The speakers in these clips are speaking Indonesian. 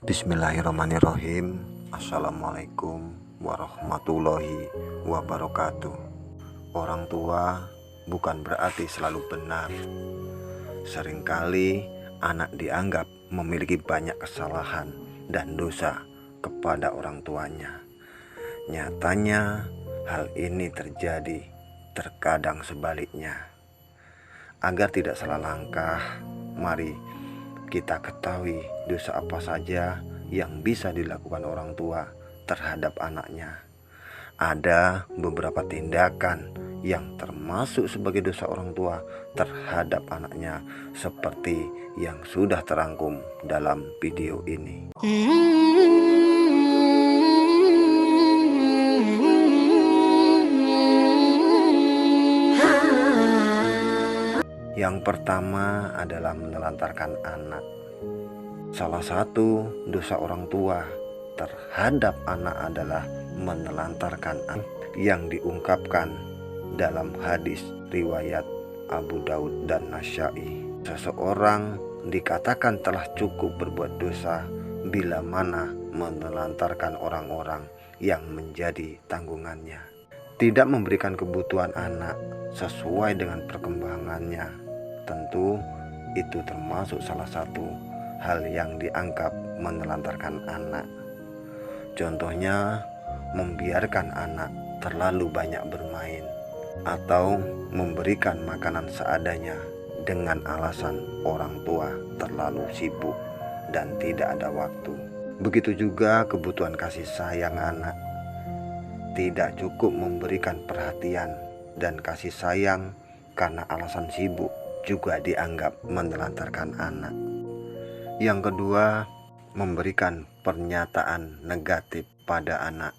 Bismillahirrahmanirrahim. Assalamualaikum warahmatullahi wabarakatuh. Orang tua bukan berarti selalu benar. Seringkali anak dianggap memiliki banyak kesalahan dan dosa kepada orang tuanya. Nyatanya hal ini terjadi, terkadang sebaliknya. Agar tidak salah langkah, mari kita ketahui dosa apa saja yang bisa dilakukan orang tua terhadap anaknya. Ada beberapa tindakan yang termasuk sebagai dosa orang tua terhadap anaknya, seperti yang sudah terangkum dalam video ini. Yang pertama adalah menelantarkan anak. Salah satu dosa orang tua terhadap anak adalah menelantarkan anak, yang diungkapkan dalam hadis riwayat Abu Daud dan Nasyai. Seseorang dikatakan telah cukup berbuat dosa bila mana menelantarkan orang-orang yang menjadi tanggungannya, tidak memberikan kebutuhan anak sesuai dengan perkembangannya. Tentu itu termasuk salah satu hal yang dianggap menelantarkan anak. Contohnya, membiarkan anak terlalu banyak bermain atau memberikan makanan seadanya dengan alasan orang tua terlalu sibuk dan tidak ada waktu. Begitu juga kebutuhan kasih sayang anak. Tidak cukup memberikan perhatian dan kasih sayang karena alasan sibuk juga dianggap menelantarkan anak. Yang kedua, memberikan pernyataan negatif pada anak.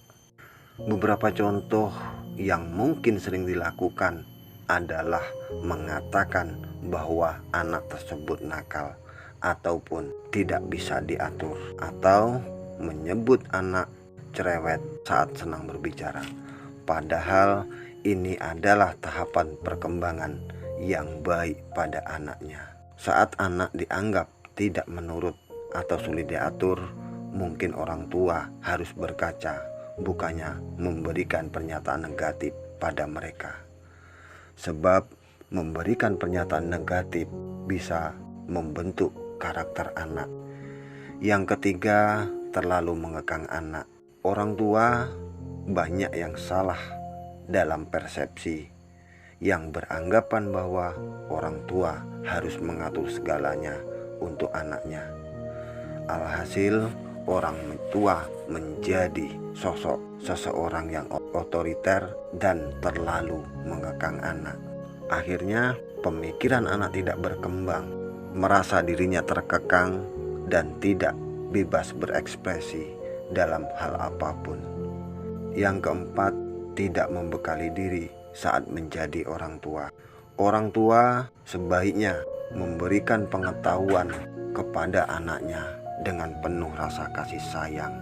Beberapa contoh yang mungkin sering dilakukan adalah mengatakan bahwa anak tersebut nakal ataupun tidak bisa diatur, atau menyebut anak cerewet saat senang berbicara. Padahal ini adalah tahapan perkembangan yang baik pada anaknya. Saat anak dianggap tidak menurut atau sulit diatur, mungkin orang tua harus berkaca, bukannya memberikan pernyataan negatif pada mereka. Sebab memberikan pernyataan negatif bisa membentuk karakter anak. Yang ketiga, terlalu mengekang anak. Orang tua banyak yang salah dalam persepsi, yang beranggapan bahwa orang tua harus mengatur segalanya untuk anaknya. Alhasil, orang tua menjadi sosok seseorang yang otoriter dan terlalu mengekang anak. Akhirnya, pemikiran anak tidak berkembang, merasa dirinya terkekang dan tidak bebas berekspresi dalam hal apapun. Yang keempat, tidak membekali diri saat menjadi orang tua. Orang tua sebaiknya memberikan pengetahuan kepada anaknya dengan penuh rasa kasih sayang.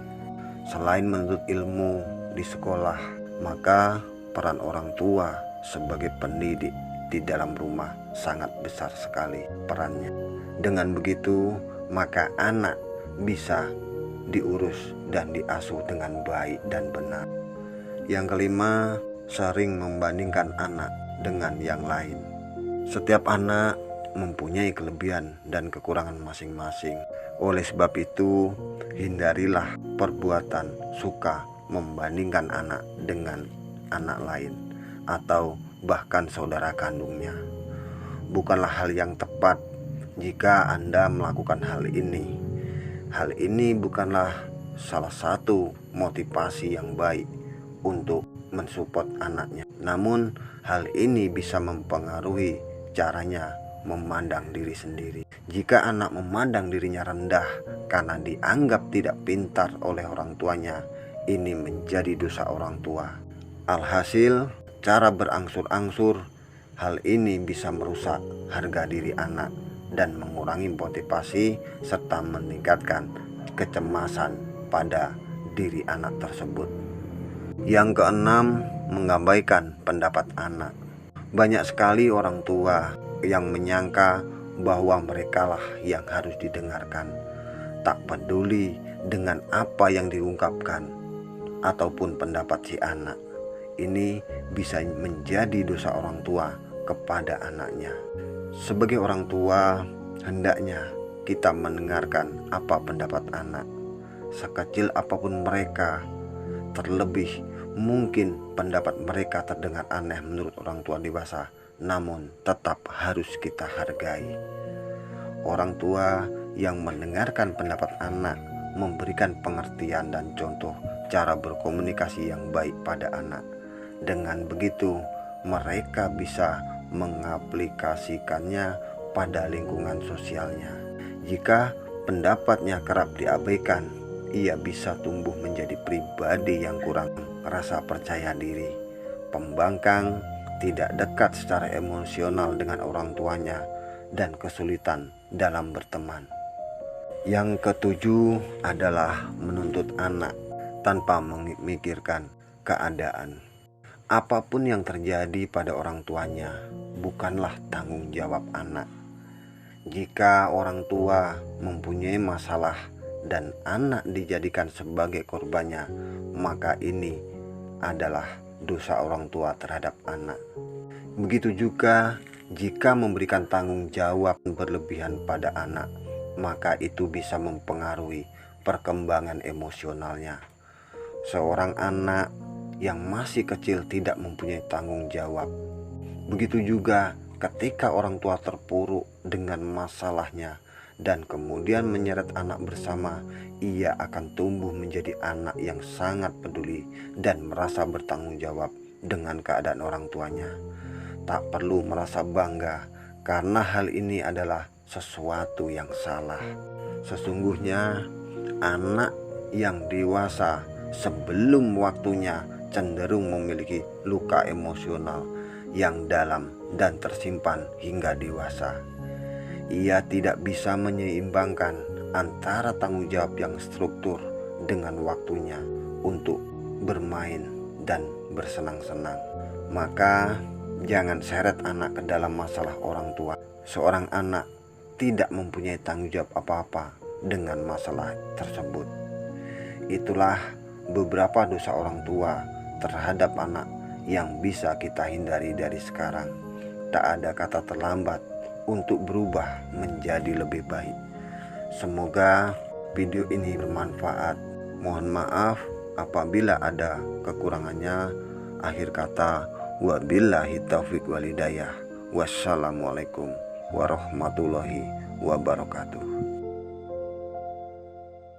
Selain menuntut ilmu di sekolah, maka peran orang tua sebagai pendidik di dalam rumah sangat besar sekali perannya. Dengan begitu, maka anak bisa diurus dan diasuh dengan baik dan benar. Yang kelima, sering membandingkan anak dengan yang lain. Setiap anak mempunyai kelebihan dan kekurangan masing-masing. Oleh sebab itu, hindarilah perbuatan suka membandingkan anak dengan anak lain atau bahkan saudara kandungnya. Bukanlah hal yang tepat jika Anda melakukan hal ini. Hal ini bukanlah salah satu motivasi yang baik untuk mensupport anaknya. Namun hal ini bisa mempengaruhi caranya memandang diri sendiri. Jika anak memandang dirinya rendah karena dianggap tidak pintar oleh orang tuanya, ini menjadi dosa orang tua. Alhasil, cara berangsur-angsur hal ini bisa merusak harga diri anak dan mengurangi motivasi serta meningkatkan kecemasan pada diri anak tersebut. Yang keenam, mengabaikan pendapat anak. Banyak sekali orang tua yang menyangka bahwa merekalah yang harus didengarkan, tak peduli dengan apa yang diungkapkan ataupun pendapat si anak. Ini bisa menjadi dosa orang tua kepada anaknya. Sebagai orang tua, hendaknya kita mendengarkan apa pendapat anak, sekecil apapun mereka. Terlebih mungkin pendapat mereka terdengar aneh menurut orang tua dewasa, namun tetap harus kita hargai. Orang tua yang mendengarkan pendapat anak memberikan pengertian dan contoh cara berkomunikasi yang baik pada anak. Dengan begitu, mereka bisa mengaplikasikannya pada lingkungan sosialnya. Jika pendapatnya kerap diabaikan, ia bisa tumbuh menjadi pribadi yang kurang rasa percaya diri, pembangkang, tidak dekat secara emosional dengan orang tuanya, dan kesulitan dalam berteman. Yang ketujuh adalah menuntut anak tanpa memikirkan keadaan. Apapun yang terjadi pada orang tuanya bukanlah tanggung jawab anak. Jika orang tua mempunyai masalah dan anak dijadikan sebagai korbannya, maka ini adalah dosa orang tua terhadap anak. Begitu juga jika memberikan tanggung jawab berlebihan pada anak, maka itu bisa mempengaruhi perkembangan emosionalnya. Seorang anak yang masih kecil tidak mempunyai tanggung jawab. Begitu juga ketika orang tua terpuruk dengan masalahnya dan kemudian menyeret anak bersama, ia akan tumbuh menjadi anak yang sangat peduli dan merasa bertanggung jawab dengan keadaan orang tuanya. Tak perlu merasa bangga karena hal ini adalah sesuatu yang salah. Sesungguhnya anak yang dewasa sebelum waktunya cenderung memiliki luka emosional yang dalam dan tersimpan hingga dewasa. Ia tidak bisa menyeimbangkan antara tanggung jawab yang struktur dengan waktunya untuk bermain dan bersenang-senang. Maka jangan seret anak ke dalam masalah orang tua. Seorang anak tidak mempunyai tanggung jawab apa-apa dengan masalah tersebut. Itulah beberapa dosa orang tua terhadap anak yang bisa kita hindari dari sekarang. Tak ada kata terlambat untuk berubah menjadi lebih baik. Semoga video ini bermanfaat. Mohon maaf apabila ada kekurangannya. Akhir kata, wabillahi taufiq walhidayah. Wassalamualaikum warahmatullahi wabarakatuh.